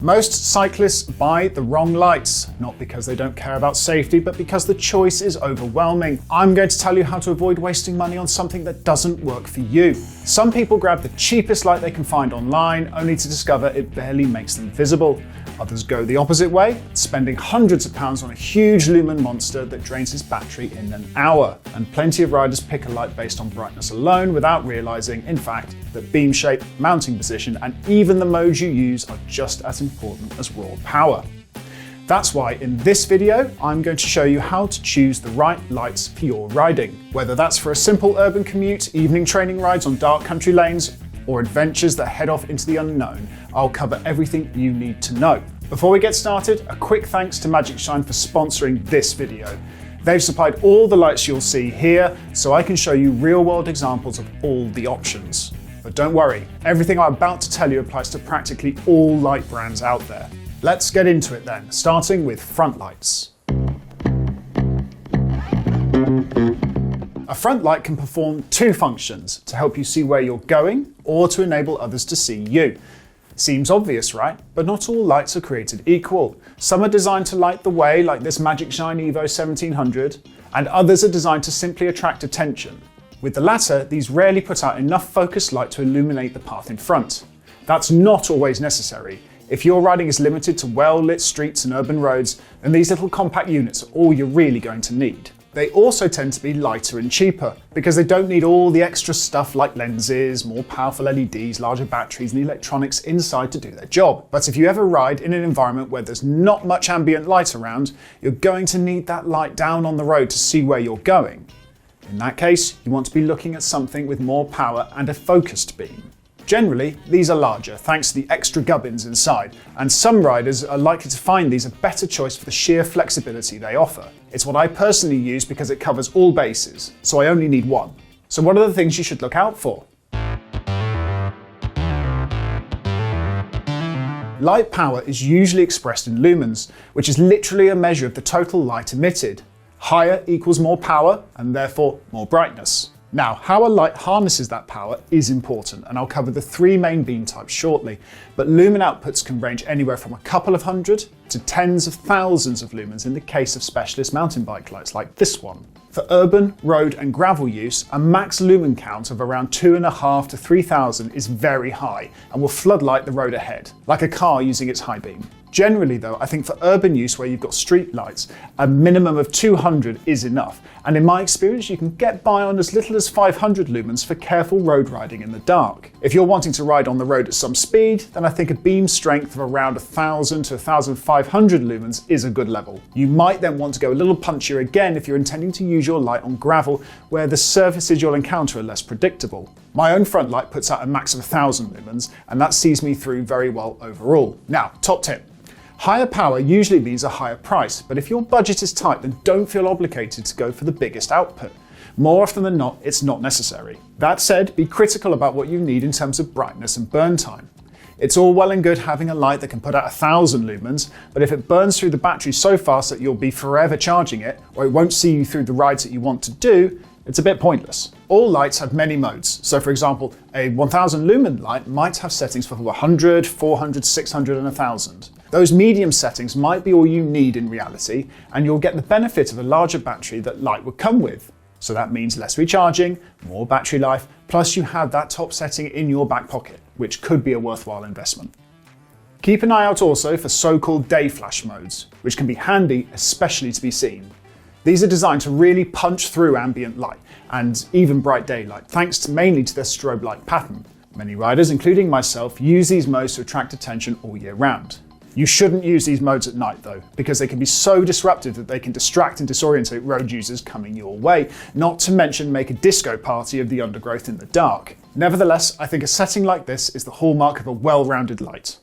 Most cyclists buy the wrong lights, not because they don't care about safety, but because the choice is overwhelming. I'm going to tell you how to avoid wasting money on something that doesn't work for you. Some people grab the cheapest light they can find online, only to discover it barely makes them visible. Others go the opposite way, spending hundreds of pounds on a huge lumen monster that drains its battery in an hour. And plenty of riders pick a light based on brightness alone without realizing, in fact, that beam shape, mounting position, and even the modes you use are just as important as raw power. That's why in this video, I'm going to show you how to choose the right lights for your riding. Whether that's for a simple urban commute, evening training rides on dark country lanes, or adventures that head off into the unknown, I'll cover everything you need to know. Before we get started, a quick thanks to Magic Shine for sponsoring this video. They've supplied all the lights you'll see here, so I can show you real-world examples of all the options. But don't worry, everything I'm about to tell you applies to practically all light brands out there. Let's get into it then, starting with front lights. A front light can perform two functions: to help you see where you're going, or to enable others to see you. Seems obvious, right? But not all lights are created equal. Some are designed to light the way, like this Magic Shine Evo 1700, and others are designed to simply attract attention. With the latter, these rarely put out enough focused light to illuminate the path in front. That's not always necessary. If your riding is limited to well-lit streets and urban roads, then these little compact units are all you're really going to need. They also tend to be lighter and cheaper, because they don't need all the extra stuff like lenses, more powerful LEDs, larger batteries, and electronics inside to do their job. But if you ever ride in an environment where there's not much ambient light around, you're going to need that light down on the road to see where you're going. In that case, you want to be looking at something with more power and a focused beam. Generally, these are larger thanks to the extra gubbins inside, and some riders are likely to find these a better choice for the sheer flexibility they offer. It's what I personally use because it covers all bases, so I only need one. So what are the things you should look out for? Light power is usually expressed in lumens, which is literally a measure of the total light emitted. Higher equals more power, and therefore more brightness. Now, how a light harnesses that power is important, and I'll cover the three main beam types shortly, but lumen outputs can range anywhere from a couple of hundred to tens of thousands of lumens in the case of specialist mountain bike lights like this one. For urban, road and gravel use, a max lumen count of around 2,500 to 3,000 is very high and will floodlight the road ahead, like a car using its high beam. Generally though, I think for urban use where you've got street lights, a minimum of 200 is enough, and in my experience you can get by on as little as 500 lumens for careful road riding in the dark. If you're wanting to ride on the road at some speed, then I think a beam strength of around 1,000 to 1,500 lumens is a good level. You might then want to go a little punchier again if you're intending to use your light on gravel, where the surfaces you'll encounter are less predictable. My own front light puts out a max of 1,000 lumens, and that sees me through very well overall. Now, top tip. Higher power usually means a higher price, but if your budget is tight, then don't feel obligated to go for the biggest output. More often than not, it's not necessary. That said, be critical about what you need in terms of brightness and burn time. It's all well and good having a light that can put out 1,000 lumens, but if it burns through the battery so fast that you'll be forever charging it, or it won't see you through the rides that you want to do, it's a bit pointless. All lights have many modes. So for example, a 1,000 lumen light might have settings for 100, 400, 600 and 1,000. Those medium settings might be all you need in reality, and you'll get the benefit of a larger battery that light would come with. So that means less recharging, more battery life, plus you have that top setting in your back pocket, which could be a worthwhile investment. Keep an eye out also for so-called day flash modes, which can be handy, especially to be seen. These are designed to really punch through ambient light, and even bright daylight, thanks mainly to their strobe-like pattern. Many riders, including myself, use these modes to attract attention all year round. You shouldn't use these modes at night though, because they can be so disruptive that they can distract and disorientate road users coming your way, not to mention make a disco party of the undergrowth in the dark. Nevertheless, I think a setting like this is the hallmark of a well-rounded light.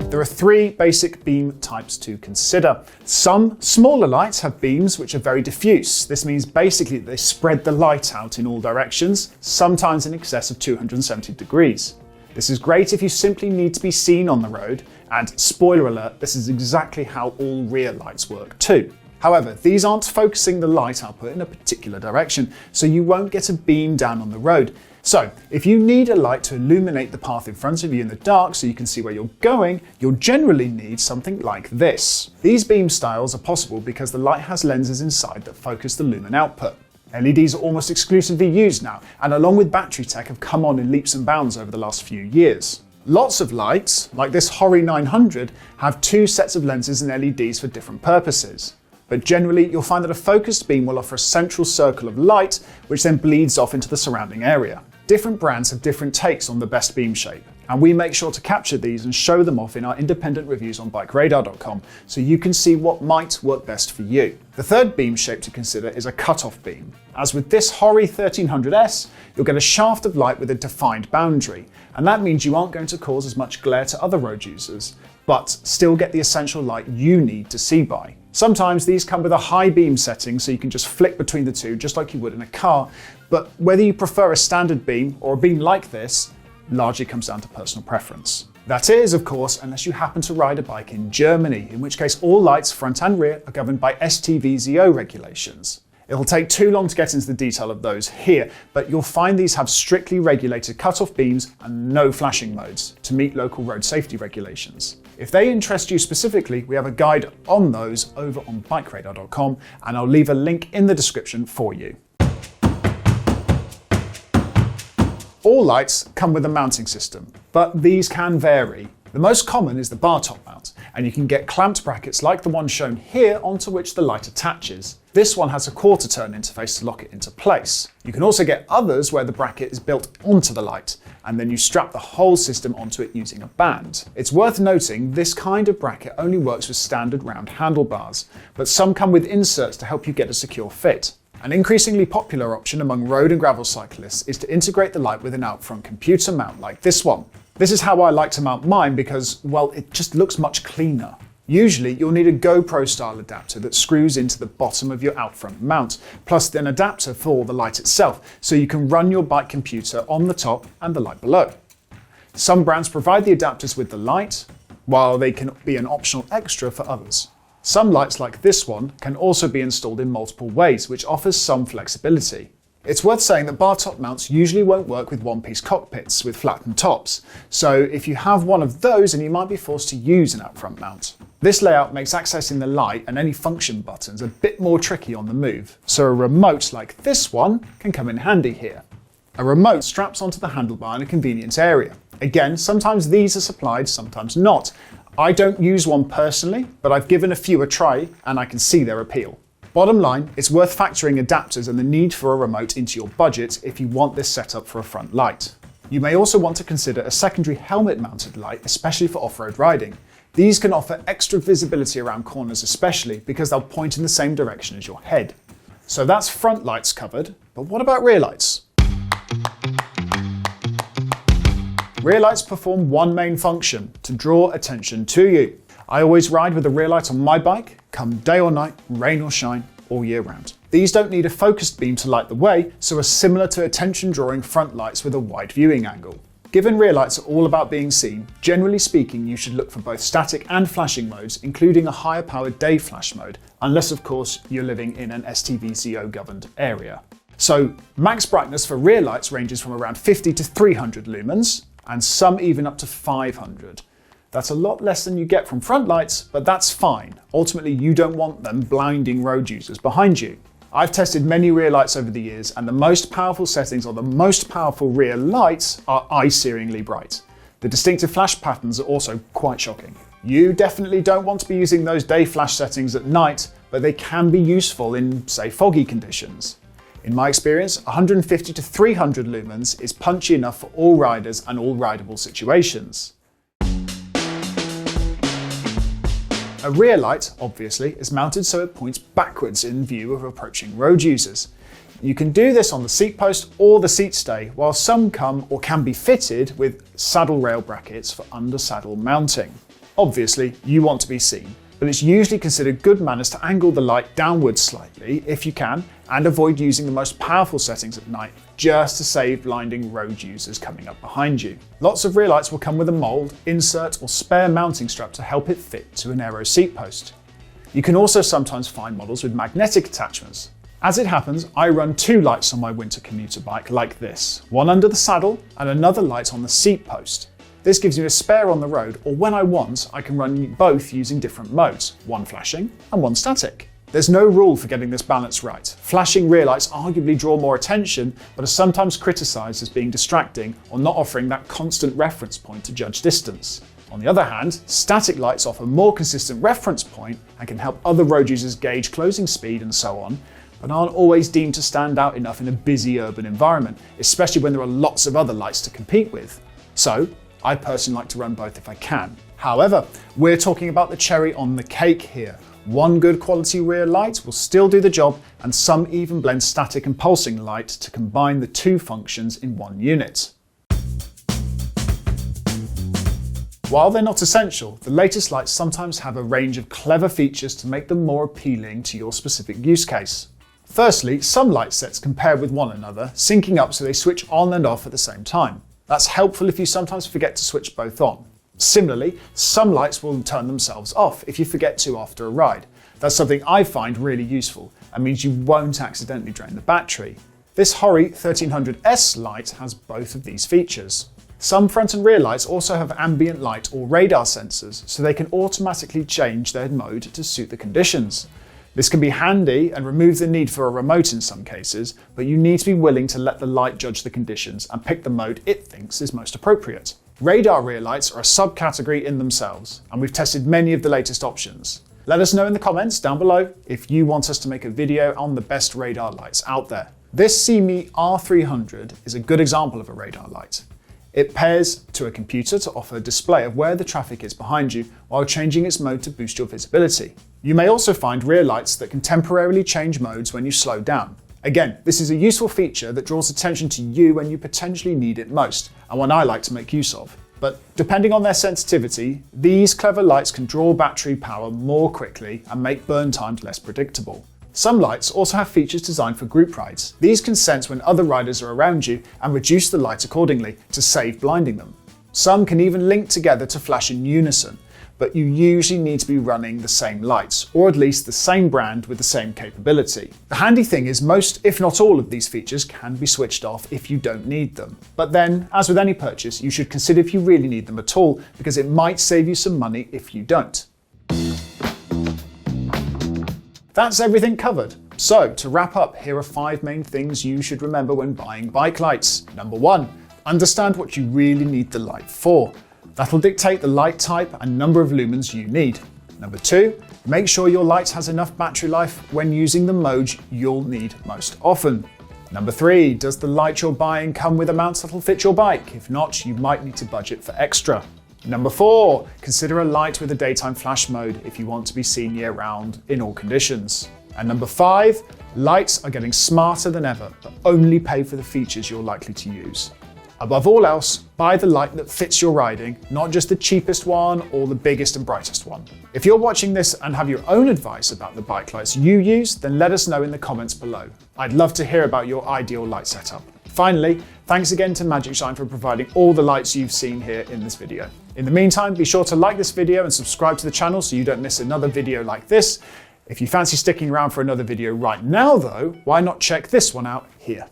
There are three basic beam types to consider. Some smaller lights have beams which are very diffuse. This means basically that they spread the light out in all directions, sometimes in excess of 270 degrees. This is great if you simply need to be seen on the road, and spoiler alert, this is exactly how all rear lights work too. However, these aren't focusing the light output in a particular direction, so you won't get a beam down on the road. So, if you need a light to illuminate the path in front of you in the dark so you can see where you're going, you'll generally need something like this. These beam styles are possible because the light has lenses inside that focus the lumen output. LEDs are almost exclusively used now, and along with battery tech have come on in leaps and bounds over the last few years. Lots of lights, like this Hori 900, have two sets of lenses and LEDs for different purposes. But generally, you'll find that a focused beam will offer a central circle of light, which then bleeds off into the surrounding area. Different brands have different takes on the best beam shape, and we make sure to capture these and show them off in our independent reviews on BikeRadar.com so you can see what might work best for you. The third beam shape to consider is a cutoff beam. As with this Hori 1300S, you'll get a shaft of light with a defined boundary, and that means you aren't going to cause as much glare to other road users, but still get the essential light you need to see by. Sometimes these come with a high beam setting so you can just flick between the two just like you would in a car, but whether you prefer a standard beam or a beam like this largely comes down to personal preference. That is, of course, unless you happen to ride a bike in Germany, in which case all lights, front and rear, are governed by STVZO regulations. It'll take too long to get into the detail of those here, but you'll find these have strictly regulated cutoff beams and no flashing modes to meet local road safety regulations. If they interest you specifically, we have a guide on those over on BikeRadar.com, and I'll leave a link in the description for you. All lights come with a mounting system, but these can vary. The most common is the bar top mount, and you can get clamped brackets like the one shown here onto which the light attaches. This one has a quarter turn interface to lock it into place. You can also get others where the bracket is built onto the light, and then you strap the whole system onto it using a band. It's worth noting this kind of bracket only works with standard round handlebars, but some come with inserts to help you get a secure fit. An increasingly popular option among road and gravel cyclists is to integrate the light with an out-front computer mount like this one. This is how I like to mount mine because, well, it just looks much cleaner. Usually you'll need a GoPro style adapter that screws into the bottom of your out-front mount, plus an adapter for the light itself, so you can run your bike computer on the top and the light below. Some brands provide the adapters with the light, while they can be an optional extra for others. Some lights like this one can also be installed in multiple ways, which offers some flexibility. It's worth saying that bar top mounts usually won't work with one-piece cockpits with flattened tops, so if you have one of those, then you might be forced to use an out-front mount. This layout makes accessing the light and any function buttons a bit more tricky on the move, so a remote like this one can come in handy here. A remote straps onto the handlebar in a convenient area. Again, sometimes these are supplied, sometimes not. I don't use one personally, but I've given a few a try and I can see their appeal. Bottom line, it's worth factoring adapters and the need for a remote into your budget if you want this setup for a front light. You may also want to consider a secondary helmet-mounted light, especially for off-road riding. These can offer extra visibility around corners especially because they'll point in the same direction as your head. So that's front lights covered, but what about rear lights? Rear lights perform one main function, to draw attention to you. I always ride with a rear light on my bike, come day or night, rain or shine, all year round. These don't need a focused beam to light the way, so are similar to attention-drawing front lights with a wide viewing angle. Given rear lights are all about being seen, generally speaking you should look for both static and flashing modes, including a higher powered day flash mode, unless of course you're living in an STVZO governed area. So max brightness for rear lights ranges from around 50 to 300 lumens, and some even up to 500. That's a lot less than you get from front lights, but that's fine. Ultimately, you don't want them blinding road users behind you. I've tested many rear lights over the years, and the most powerful settings on the most powerful rear lights are eye-searingly bright. The distinctive flash patterns are also quite shocking. You definitely don't want to be using those day flash settings at night, but they can be useful in, say, foggy conditions. In my experience, 150 to 300 lumens is punchy enough for all riders and all rideable situations. A rear light, obviously, is mounted so it points backwards in view of approaching road users. You can do this on the seat post or the seat stay, while some come or can be fitted with saddle rail brackets for under-saddle mounting. Obviously, you want to be seen, but it's usually considered good manners to angle the light downwards slightly if you can, and avoid using the most powerful settings at night just to save blinding road users coming up behind you. Lots of rear lights will come with a mould, insert or spare mounting strap to help it fit to an aero seat post. You can also sometimes find models with magnetic attachments. As it happens, I run 2 lights on my winter commuter bike like this, one under the saddle and another light on the seat post. This gives me a spare on the road, or when I want, I can run both using different modes, one flashing and one static. There's no rule for getting this balance right. Flashing rear lights arguably draw more attention, but are sometimes criticised as being distracting or not offering that constant reference point to judge distance. On the other hand, static lights offer more consistent reference point and can help other road users gauge closing speed and so on, but aren't always deemed to stand out enough in a busy urban environment, especially when there are lots of other lights to compete with. So, I personally like to run both if I can. However, we're talking about the cherry on the cake here. One good quality rear light will still do the job, and some even blend static and pulsing light to combine the 2 functions in one unit. While they're not essential, the latest lights sometimes have a range of clever features to make them more appealing to your specific use case. Firstly, some light sets can pair with one another, syncing up so they switch on and off at the same time. That's helpful if you sometimes forget to switch both on. Similarly, some lights will turn themselves off if you forget to after a ride. That's something I find really useful and means you won't accidentally drain the battery. This Hori 1300S light has both of these features. Some front and rear lights also have ambient light or radar sensors, so they can automatically change their mode to suit the conditions. This can be handy and remove the need for a remote in some cases, but you need to be willing to let the light judge the conditions and pick the mode it thinks is most appropriate. Radar rear lights are a subcategory in themselves, and we've tested many of the latest options. Let us know in the comments down below if you want us to make a video on the best radar lights out there. This CME R300 is a good example of a radar light. It pairs to a computer to offer a display of where the traffic is behind you while changing its mode to boost your visibility. You may also find rear lights that can temporarily change modes when you slow down. Again, this is a useful feature that draws attention to you when you potentially need it most, and one I like to make use of. But depending on their sensitivity, these clever lights can draw battery power more quickly and make burn times less predictable. Some lights also have features designed for group rides. These can sense when other riders are around you and reduce the light accordingly to save blinding them. Some can even link together to flash in unison, but you usually need to be running the same lights, or at least the same brand with the same capability. The handy thing is most, if not all, of these features can be switched off if you don't need them. But then, as with any purchase, you should consider if you really need them at all, because it might save you some money if you don't. That's everything covered. So, to wrap up, here are 5 main things you should remember when buying bike lights. Number 1, understand what you really need the light for. That'll dictate the light type and number of lumens you need. Number 2, make sure your light has enough battery life when using the modes you'll need most often. Number 3, does the light you're buying come with a mount that'll fit your bike? If not, you might need to budget for extra. Number 4, consider a light with a daytime flash mode if you want to be seen year round in all conditions. And number 5, lights are getting smarter than ever, but only pay for the features you're likely to use. Above all else, buy the light that fits your riding, not just the cheapest one or the biggest and brightest one. If you're watching this and have your own advice about the bike lights you use, then let us know in the comments below. I'd love to hear about your ideal light setup. Finally, thanks again to Magic Shine for providing all the lights you've seen here in this video. In the meantime, be sure to like this video and subscribe to the channel so you don't miss another video like this. If you fancy sticking around for another video right now though, why not check this one out here?